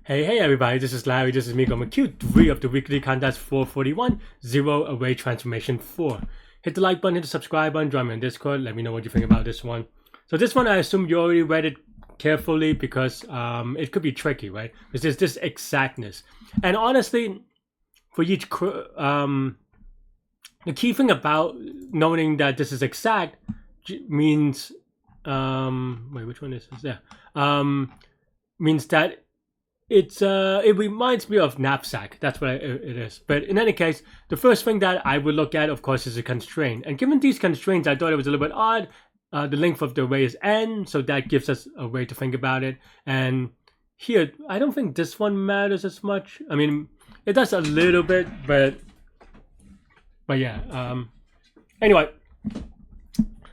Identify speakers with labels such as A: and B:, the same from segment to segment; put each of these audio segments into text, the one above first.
A: Hey everybody, this is Larry, this is me going Q3 of the weekly contest 441, Zero Array Transformation 4. Hit the like button, hit the subscribe button, join me on Discord, let me know what you think about this one. So this one I assume you already read it carefully because it could be tricky, right? There's this exactness. And honestly, for each, the key thing about knowing that this is exact means, wait, which one is this? Yeah. Means that it reminds me of knapsack. That's what it is. But in any case, the first thing that I would look at, of course, is a constraint. And given these constraints, I thought it was a little bit odd. The length of the array is n, so that gives us a way to think about it. And here, I don't think this one matters as much. I mean, it does a little bit, but yeah. Anyway,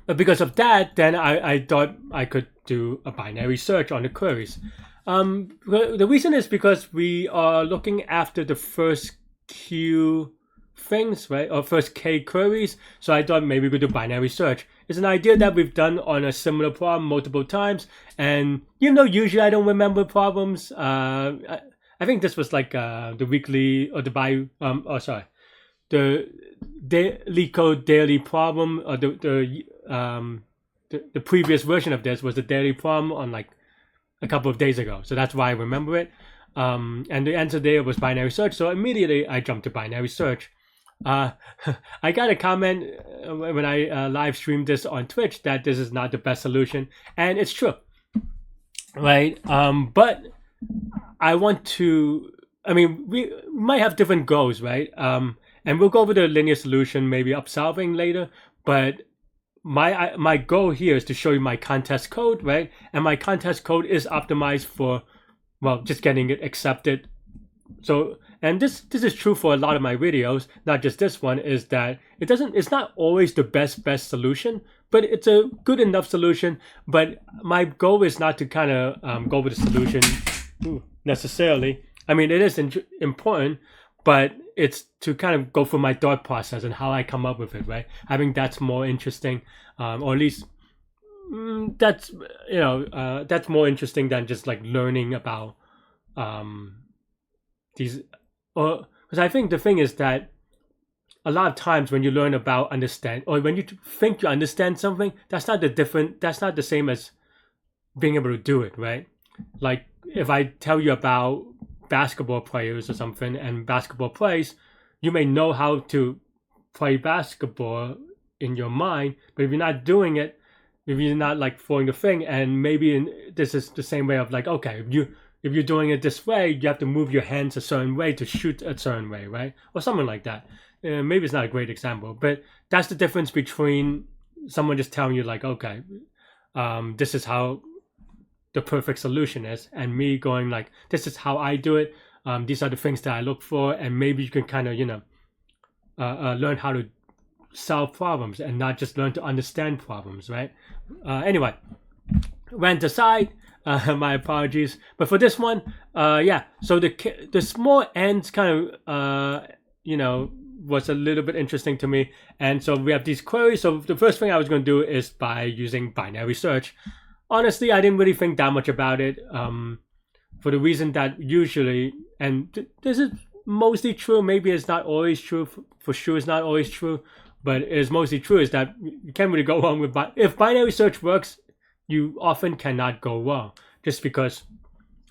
A: but because of that, then I thought I could do a binary search on the queries. The reason is because we are looking after the first Q things, right? Or first K queries. So I thought maybe we could do binary search. It's an idea that we've done on a similar problem multiple times. And usually I don't remember problems. I think this was like the weekly or the Leetcode daily problem, or the previous version of this was the daily problem on like a couple of days ago, so that's why I remember it. And the answer there was binary search, so immediately I jumped to binary search. I got a comment when I live streamed this on Twitch that this is not the best solution, and it's true, right? But I want to. I mean, we might have different goals, right? And we'll go over the linear solution, maybe upsolving later, but my goal here is to show you my contest code, right? And my contest code is optimized for, well, just getting it accepted. So, and this is true for a lot of my videos, not just this one, is that it's not always the best solution, but it's a good enough solution. But my goal is not to kind of go with the solution necessarily. I mean, it is important, but it's to kind of go through my thought process and how I come up with it, right? I think that's more interesting, or at least that's more interesting than just like learning about these. Or because I think the thing is that a lot of times when you learn about or when you think you understand something, that's not the same as being able to do it, right? Like if I tell you about basketball players or something and basketball plays, you may know how to play basketball in your mind, but if you're not doing it, if you're not like throwing the thing, and maybe this is the same way of like, okay, if you're doing it this way, you have to move your hands a certain way to shoot a certain way, right? Or something like that. Maybe it's not a great example, but that's the difference between someone just telling you like, okay, this is how the perfect solution is, and me going like, this is how I do it. These are the things that I look for, and maybe you can kind of learn how to solve problems and not just learn to understand problems, right? Anyway, rant aside, my apologies, but for this one, yeah. So the small ends kind of was a little bit interesting to me, and so we have these queries. So the first thing I was going to do is by using binary search. Honestly, I didn't really think that much about it, for the reason that usually, and this is mostly true, maybe it's not always true, for sure it's not always true, but it's mostly true, is that you can't really go wrong with, if binary search works, you often cannot go wrong, just because,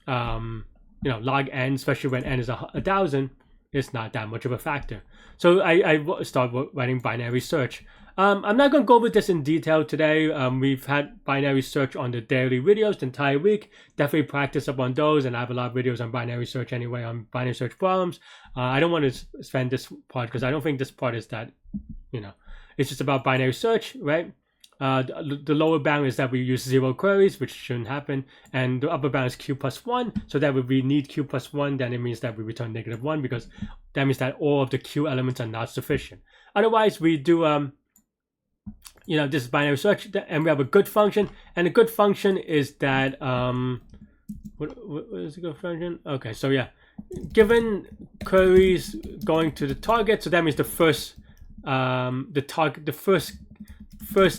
A: log n, especially when n is 1,000, is not that much of a factor. So I started writing binary search. I'm not going to go over this in detail today. We've had binary search on the daily videos the entire week. Definitely practice up on those, and I have a lot of videos on binary search anyway, on binary search problems. I don't want to spend this part because I don't think this part is that, it's just about binary search, right? The lower bound is that we use 0 queries, which shouldn't happen, and the upper bound is q plus 1. So that if we need q plus 1, then it means that we return -1, because that means that all of the q elements are not sufficient. Otherwise, we do this is binary search, and we have a good function, and a good function is that what is a good function? Okay, so yeah, given queries going to the target, so that means the first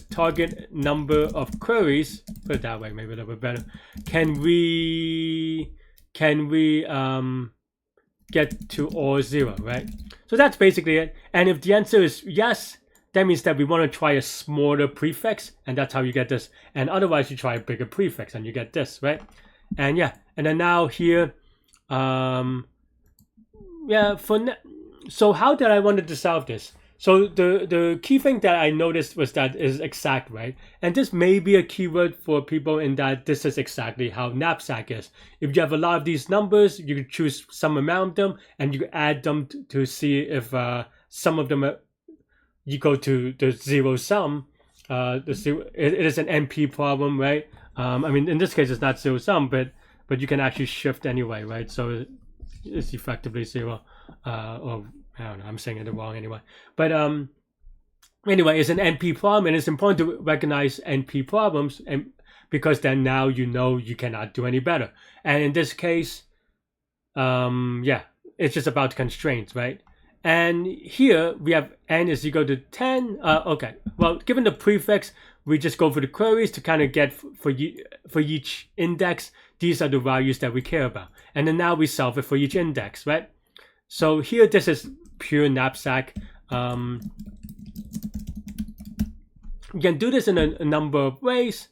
A: target number of queries, put it that way, maybe a little bit better, can we can we get to all 0, right? So that's basically it. And if the answer is yes, that means that we want to try a smaller prefix, and that's how you get this. And otherwise, you try a bigger prefix, and you get this, right? And yeah, and then now here, yeah, so how did I wanted to solve this? So the key thing that I noticed was that is exact, right? And this may be a keyword for people in that this is exactly how knapsack is. If you have a lot of these numbers, you can choose some amount of them, and you add them to see if some of them you go to the zero sum. It is an NP problem, right? I mean, in this case, it's not zero sum, but you can actually shift anyway, right? So it's effectively 0, or I don't know, I'm saying it wrong anyway. But anyway, it's an NP problem, and it's important to recognize NP problems, and because then now you know you cannot do any better. And in this case, yeah, it's just about constraints, right? And here we have n is equal to 10. Okay, well, given the prefix, we just go for the queries to kind of get for each index. These are the values that we care about. And then now we solve it for each index, right? So here, this is pure knapsack. You can do this in a number of ways.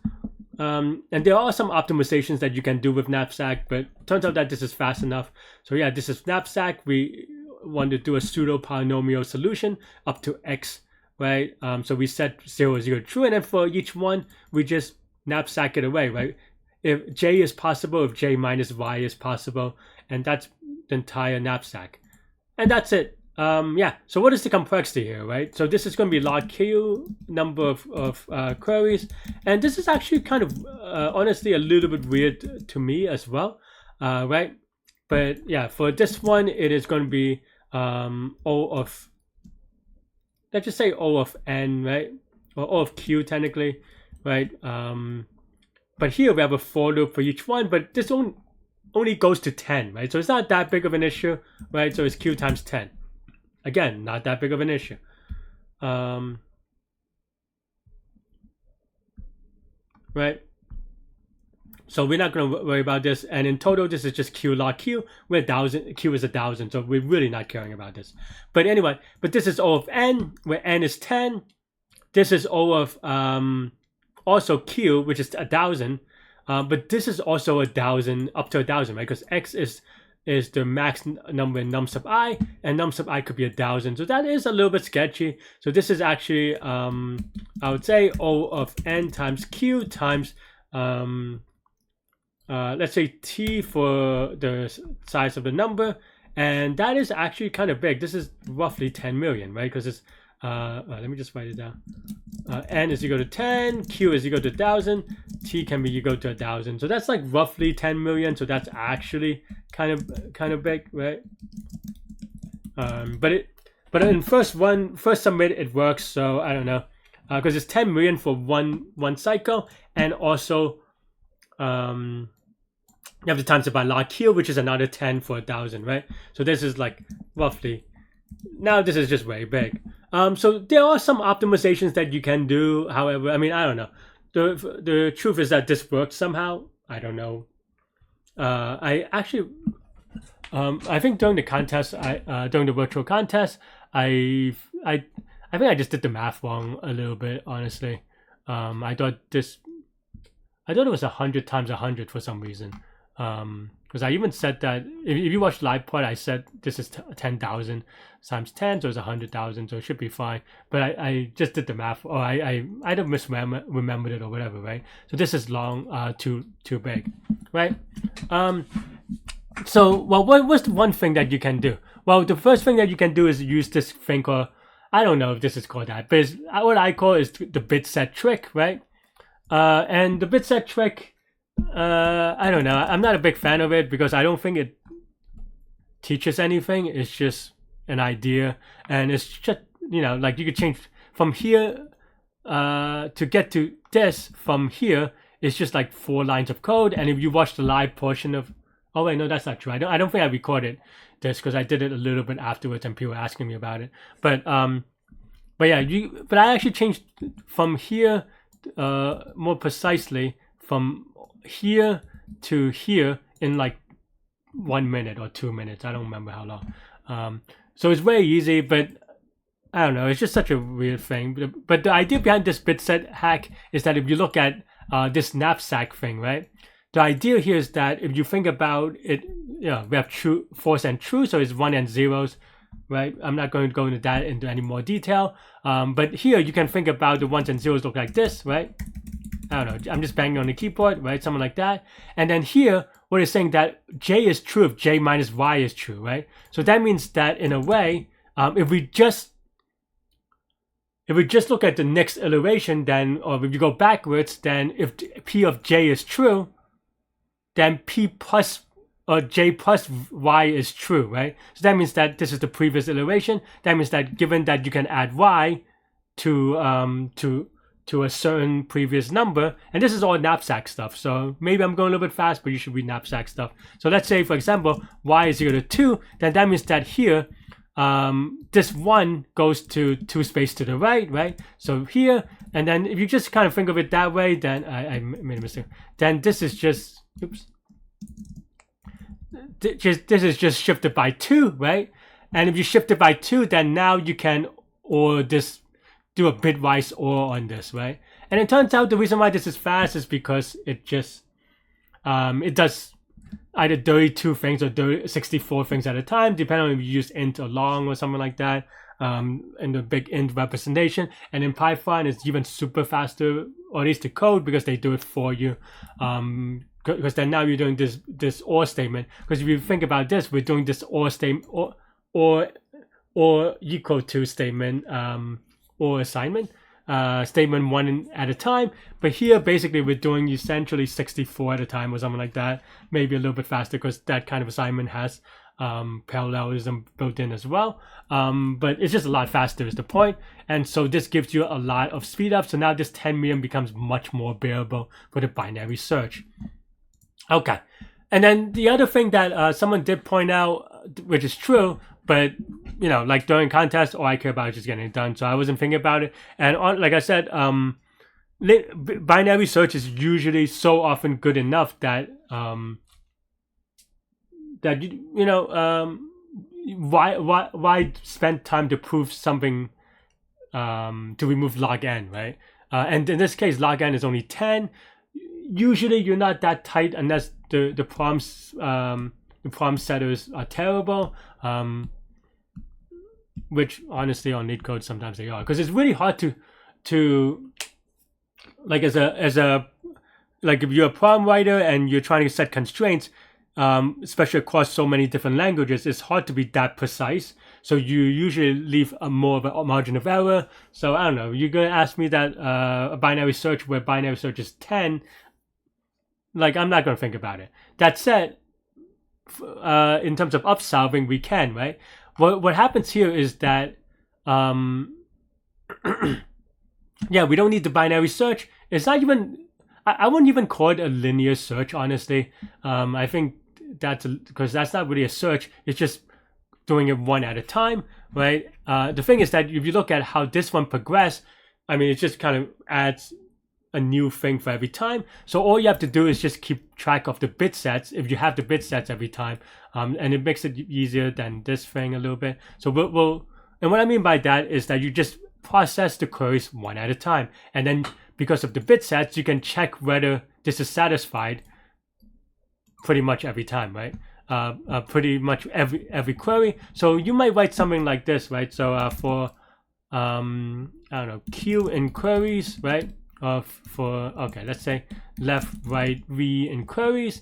A: And there are some optimizations that you can do with knapsack, but it turns out that this is fast enough. So yeah, this is knapsack. We want to do a pseudo polynomial solution up to x, right? So we set 0 is equal to true, and then for each one, we just knapsack it away, right? If j is possible, if j minus y is possible, and that's the entire knapsack. And that's it. Yeah, so what is the complexity here, right? So this is going to be log q number of queries, and this is actually kind of honestly a little bit weird to me as well, right? But yeah, for this one, it is going to be O of, let's just say O of n, right? Or O of q technically, right? But here we have a for loop for each one, but this only goes to 10, right? So it's not that big of an issue, right? So it's q times 10. Again, not that big of an issue. Right? So we're not going to worry about this. And in total, this is just q log q, where 1,000, q is 1,000. So we're really not caring about this. But anyway, but this is O of n, where n is 10. This is O of also q, which is 1,000. But this is also 1,000, up to 1,000, right? Because x is the max number in num sub I, and num sub I could be 1,000. So that is a little bit sketchy. So this is actually, I would say, O of n times q times, let's say t for the size of the number. And that is actually kind of big. This is roughly 10 million, right? Because it's, let me just write it down. N is equal to 10, q is equal to 1,000, t can be equal to 1,000. So that's like roughly 10 million. So that's actually kind of big, right? But in first submit it works. So I don't know, because it's 10 million for one cycle, and also you have to times it by log q, which is another 10 for 1,000, right? So this is like roughly. Now this is just very big. So there are some optimizations that you can do. However, I mean, I don't know. The truth is that this works somehow. I don't know. I actually, I think during the contest, during the virtual contest, I think I just did the math wrong a little bit. Honestly, I thought it was 100 times 100 for some reason. Because I even said that if you watch live pod, I said this is 10,000 times 10, so it's 100,000, so it should be fine. But I just did the math, or I either misremembered it or whatever, right? So this is long, too big, right? So well, what's the one thing that you can do? Well, the first thing that you can do is use this thing called, I don't know if this is called that, but what I call is the Bitset trick, right? And the Bitset trick. I don't know. I'm not a big fan of it because I don't think it teaches anything. It's just an idea, and it's just, you know, like you could change from here to get to this from here. It's just like 4 lines of code, and if you watch the live portion of, oh wait, no, that's not true. I don't think I recorded this because I did it a little bit afterwards, and people were asking me about it. But yeah, but I actually changed from here more precisely from here to here in like 1 minute or 2 minutes. I don't remember how long. So it's very easy, but I don't know. It's just such a weird thing. But the idea behind this Bitset hack is that if you look at this knapsack thing, right? The idea here is that if you think about it, we have true, false, and true, so it's 1 and 0s, right? I'm not going to go into that into any more detail. But here you can think about the 1s and 0s look like this, right? I don't know. I'm just banging on the keyboard, right? Something like that. And then here, what is saying that J is true if J minus Y is true, right? So that means that in a way, if we just look at the next iteration, then, or if you go backwards, then if P of J is true, then P plus or J plus Y is true, right? So that means that this is the previous iteration. That means that given that you can add Y to a certain previous number, and this is all knapsack stuff. So maybe I'm going a little bit fast, but you should read knapsack stuff. So let's say, for example, Y is equal to 2, then that means that here, this 1 goes to 2 space to the right? So here, and then if you just kind of think of it that way, then I made a mistake. Then this is just, oops. This is just shifted by 2, right? And if you shift it by 2, then now you can or this do a bitwise OR on this, right? And it turns out the reason why this is fast is because it just it does either 32 things or 64 things at a time, depending on if you use int or long or something like that, in the big int representation. And in Python, it's even super faster, or at least the code, because they do it for you. Because then now you're doing this OR statement. Because if you think about this, we're doing this OR statement or equal to statement or assignment. Statement 1 at a time, but here basically we're doing essentially 64 at a time or something like that, maybe a little bit faster because that kind of assignment has parallelism built in as well, but it's just a lot faster is the point. And so this gives you a lot of speed up, so now this 10 million becomes much more bearable for the binary search. Okay, and then the other thing that someone did point out, which is true, but like during contests, all I care about is just getting it done. So I wasn't thinking about it. And like I said, binary search is usually so often good enough that that why spend time to prove something to remove log n, right? And in this case, log n is only 10. Usually, you're not that tight unless the prompt setters are terrible. Which honestly on Leetcode sometimes they are, because it's really hard to like as a like if you're a prompt writer and you're trying to set constraints, especially across so many different languages, it's hard to be that precise. So you usually leave more of a margin of error. So I don't know, you're gonna ask me that a binary search where binary search is 10, like I'm not gonna think about it. That said, in terms of upsolving, we can, right? What happens here is that, yeah, we don't need the binary search. It's not even, I wouldn't even call it a linear search, honestly. I think that's because that's not really a search. It's just doing it 1 at a time, right? The thing is that if you look at how this one progressed, I mean, it just kind of adds a new thing for every time. So all you have to do is just keep track of the bit sets if you have the bit sets every time, and it makes it easier than this thing a little bit. So we'll and what I mean by that is that you just process the queries 1 at a time, and then because of the bit sets, you can check whether this is satisfied pretty much every time, right? Pretty much every query. So you might write something like this, right? So for I don't know, Q in queries, right? Okay, let's say left, right, V in queries,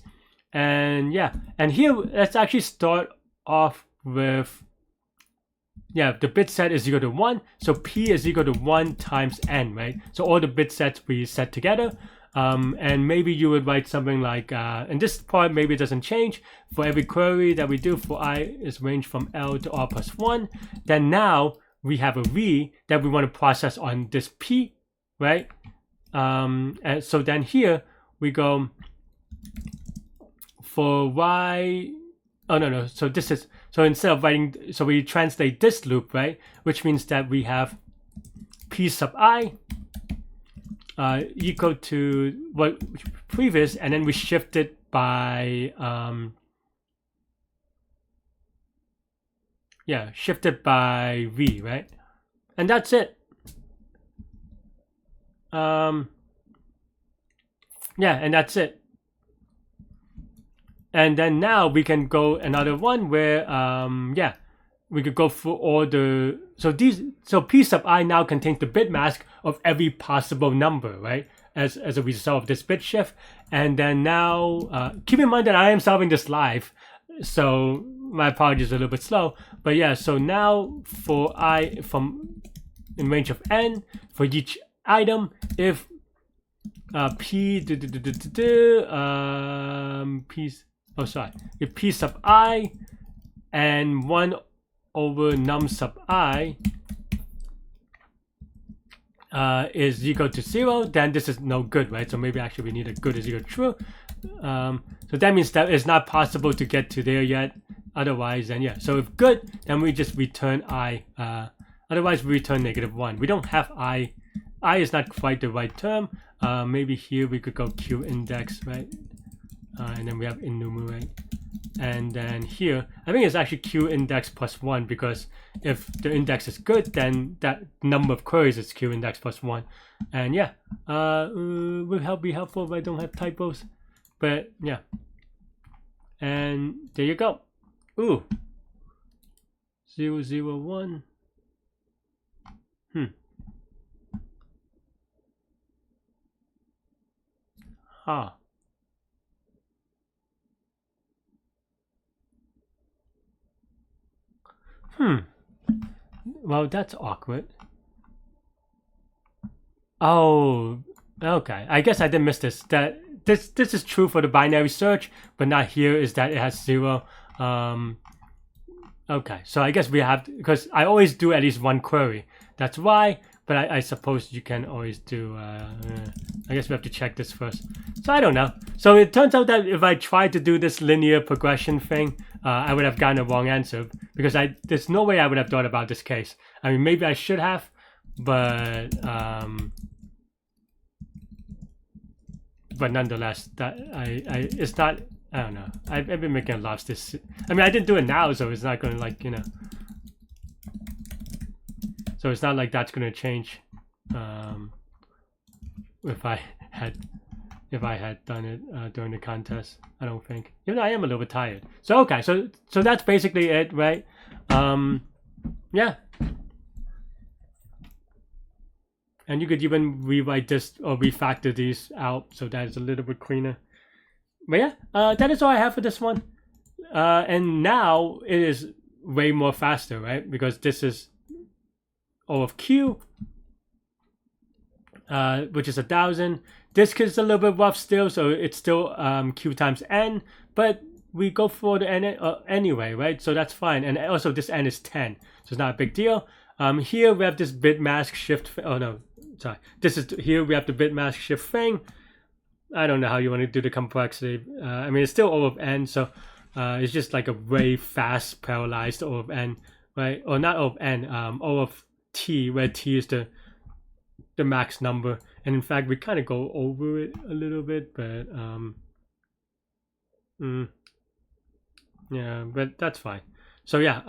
A: and yeah, and here let's actually start off with, yeah, the bit set is equal to 1, so P is equal to 1 times N, right? So all the bit sets we set together, and maybe you would write something like, and this part maybe it doesn't change, for every query that we do for I is range from L to R plus 1, then now we have a V that we want to process on this P, right? And so then here we go for Y. Oh no, so this is, so instead of writing, so we translate this loop, right, which means that we have P sub I equal to what previous, and then we shift it by yeah, shifted by v, right? And that's it. Yeah, and that's it. And then now we can go another one where yeah, we could go for all the so p sub I now contains the bit mask of every possible number, right? As a result of this bit shift. And then now keep in mind that I am solving this live, so my apologies a little bit slow. But yeah, so now for I from in range of n for each item, if p if p sub I and 1 over num sub I is equal to 0, then this is no good, right? So maybe actually we need a good is equal to true. So that means that it's not possible to get to there yet. Otherwise, then yeah. So if good, then we just return I. Otherwise, we return -1. We don't have I. I is not quite the right term. Maybe here we could go q index, right? And then we have enumerate. And then here, I think it's actually q index plus 1, because if the index is good, then that number of queries is q index plus 1. And yeah, will be helpful if I don't have typos. But yeah. And there you go. Ooh. 001. Huh. Well, that's awkward. Oh, okay. I guess I did miss this. That this is true for the binary search, but not here is that it has 0. Okay, so I guess we have to, because I always do at least one query. That's why. But I suppose you can always do. I guess we have to check this first. So I don't know. So it turns out that if I tried to do this linear progression thing, I would have gotten a wrong answer, because there's no way I would have thought about this case. I mean, maybe I should have, but nonetheless, that it's not. I don't know. I've been making a lot of this. I mean, I didn't do it now, so it's not going to, like, you know. So it's not like that's going to change if I had done it during the contest. I don't think. Even though I am a little bit tired. So okay, so that's basically it, right? Yeah. And you could even rewrite this or refactor these out so that it's a little bit cleaner. But yeah, that is all I have for this one. And now it is way more faster, right? Because this is O of Q, which is 1,000. This is a little bit rough still, so it's still Q times N, but we go for the N anyway, right? So that's fine. And also this N is 10, so it's not a big deal. Here we have this bit mask shift. Oh no, sorry. Here we have the bit mask shift thing. I don't know how you want to do the complexity. I mean, it's still O of N, so it's just like a very fast parallelized O of N, right? Or not O of N, O of T, where T is the max number. And in fact, we kind of go over it a little bit, but yeah, but that's fine. So yeah,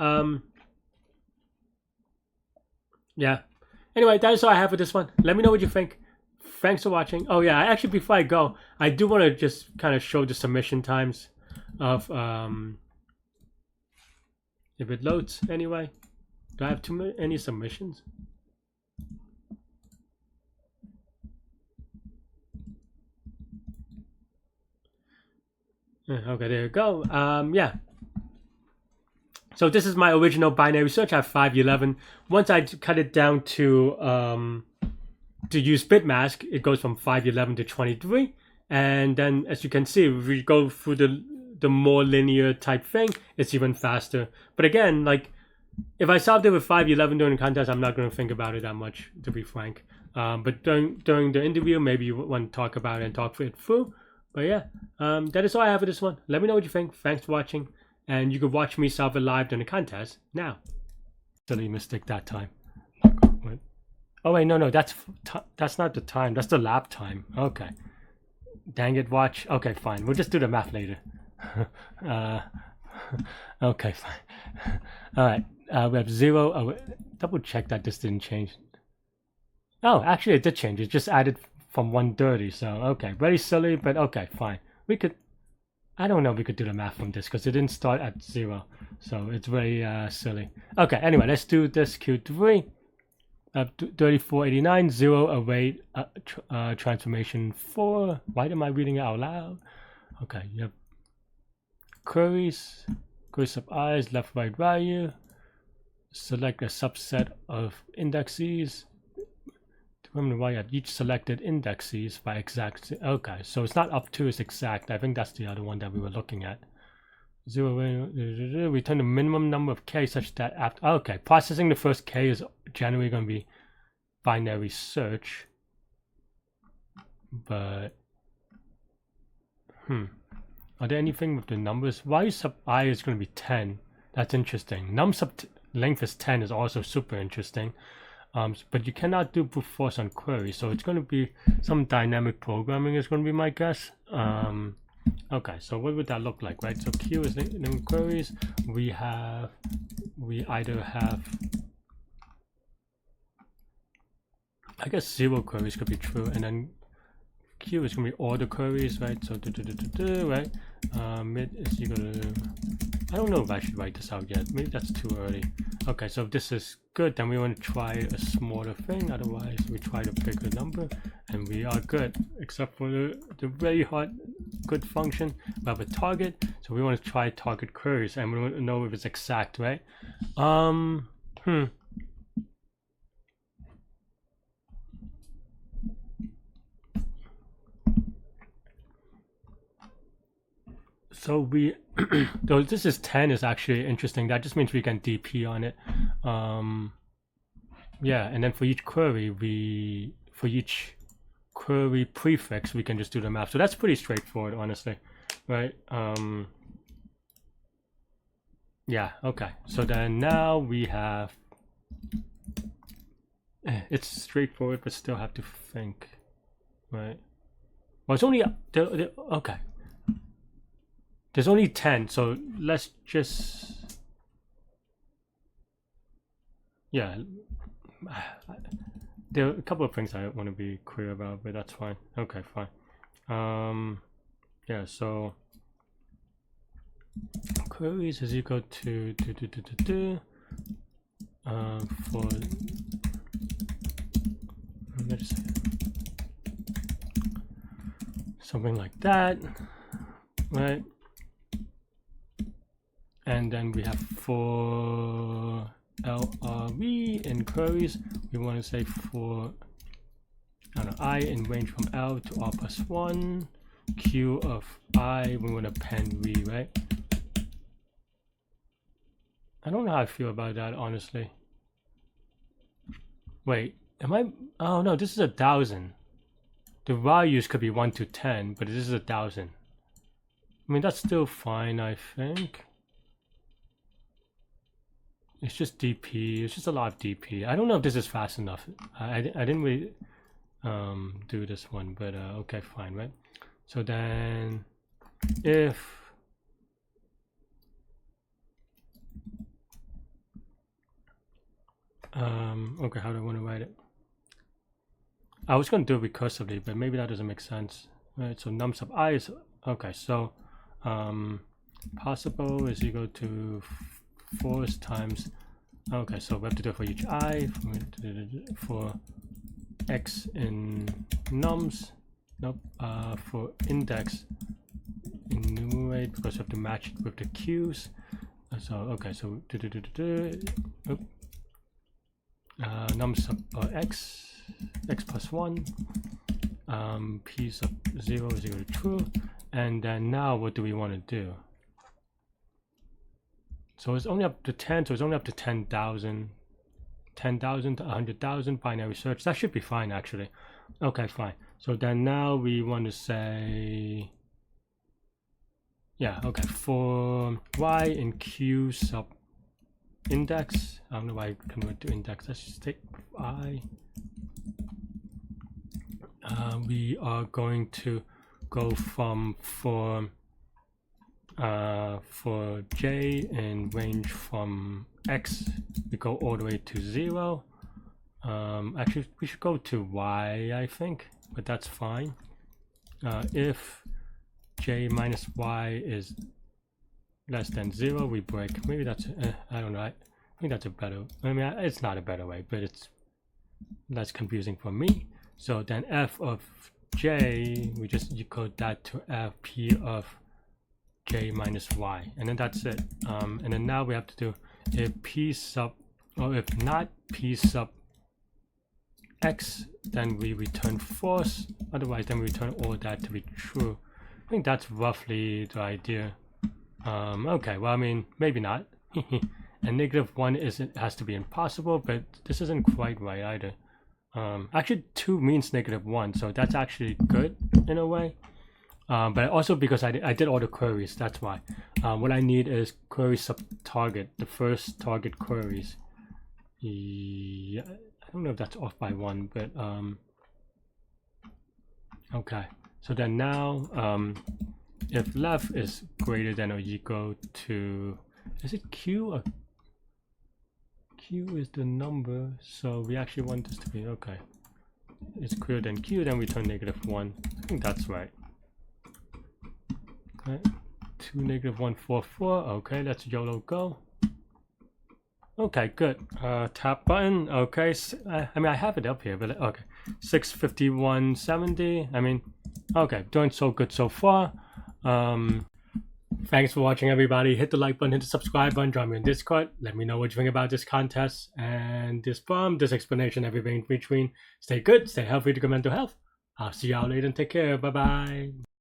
A: yeah. Anyway, that is all I have for this one. Let me know what you think. Thanks for watching. Oh yeah, actually, before I go, I do want to just kind of show the submission times of if it loads anyway. Do I have any submissions? Okay, there you go. Yeah. So this is my original binary search. I have 511. Once I cut it down to use bitmask, it goes from 511 to 23. And then, as you can see, if we go through the more linear type thing, it's even faster. But again, like, if I solved it with 511 during the contest, I'm not going to think about it that much, to be frank. But during the interview, maybe you want to talk about it and talk it through. But yeah, that is all I have for this one. Let me know what you think. Thanks for watching. And you can watch me solve it live during the contest now. Silly mistake that time. Oh wait, no, that's not the time. That's the lap time. Okay. Dang it, watch. Okay, fine. We'll just do the math later. Okay, fine. All right. we have 0. Double check that this didn't change. Oh, actually it did change. It just added from 130. So okay, very silly, but okay, fine. We could. I don't know if we could do the math from this because it didn't start at 0, so it's very silly. Okay, anyway, let's do this Q3. 3489 0 await transformation 4. Why am I reading it out loud? Okay, you have queries, queries of i's, left right value. Select a subset of indexes. Determine the value at each selected indexes by exact. Okay, so it's not up to, it's exact. I think that's the other one that we were looking at. 0 return the minimum number of k such that after. Okay, processing the first k is generally going to be binary search, but are there anything with the numbers? Y sub I is going to be 10. That's interesting. Num sub length is 10 is also super interesting. But you cannot do brute force on queries, so it's going to be some dynamic programming is going to be my guess. Okay, so what would that look like, right? So Q is in queries. We either have, I guess 0 queries could be true, and then Q is going to be all the queries, right? So right, mid is equal to, I don't know if I should write this out yet. Maybe that's too early. Okay, so if this is good, then we want to try a smaller thing. Otherwise, we try the bigger number, and we are good. Except for the very hard good function, we have a target. So we want to try target queries, and we want to know if it's exact, right? So we, though this is 10 is actually interesting. That just means we can DP on it. Yeah, and then for each query, for each query prefix, we can just do the math. So that's pretty straightforward, honestly, right? Yeah, okay. So then now we have, it's straightforward, but still have to think, right? Well, it's only, okay. There's only 10, so let's just, yeah, there are a couple of things I want to be clear about, but that's fine. Okay, fine. Yeah, so queries is equal to for, let's see, something like that, right? And then we have for LRV in queries, we want to say for, I don't know, I in range from L to R plus 1, Q of I, we want to append V, right? I don't know how I feel about that, honestly. Wait, am I, oh no, this is 1,000. The values could be 1 to 10, but this is 1,000. I mean, that's still fine, I think. It's just DP. It's just a lot of DP. I don't know if this is fast enough. I didn't really do this one, but okay, fine, right? So then, if okay, how do I want to write it? I was going to do it recursively, but maybe that doesn't make sense, right? So num sub I is okay. So possible is equal to force times, okay, so we have to do it for each I, for X in nums, nope, for index enumerate, because we have to match it with the Q's. So, okay, so nums sub X plus 1, P sub 0 is equal to true, and then now what do we want to do? So it's only up to 10, so it's only up to 10,000. 10,000 to 100,000 binary search. That should be fine, actually. Okay, fine. So then now we want to say, yeah, okay, for Y in Q sub index. I don't know why I convert to index. Let's just take I. We are going to go from for for j in range from x, we go all the way to 0. Actually, we should go to y, I think, but that's fine. If j minus y is less than 0, we break. Maybe that's I don't know. I think that's a better. I mean, it's not a better way, but it's less confusing for me. So then f of j, we just decode that to f p of j minus y, and then that's it. And then now we have to do if p sub, or if not p sub x, then we return false. Otherwise, then we return all that to be true. I think that's roughly the idea. Okay, well, I mean, maybe not. And -1 has to be impossible, but this isn't quite right either. Actually, 2 means -1, so that's actually good in a way. But also because I did all the queries, that's why. What I need is query sub target, the first target queries. Yeah, I don't know if that's off by 1, but okay. So then now, if left is greater than or equal to, is it q or q is the number? So we actually want this to be okay. It's greater than q, then we return -1. I think that's right. Okay, 2 -144. Okay, let's YOLO go. Okay, good. Tap button. Okay, I mean I have it up here, but okay. 651.70. I mean, okay, doing so good so far. Thanks for watching, everybody. Hit the like button, hit the subscribe button, join me in Discord. Let me know what you think about this contest and this problem, this explanation, everything in between. Stay good, stay healthy, to good mental health. I'll see y'all later and take care. Bye bye.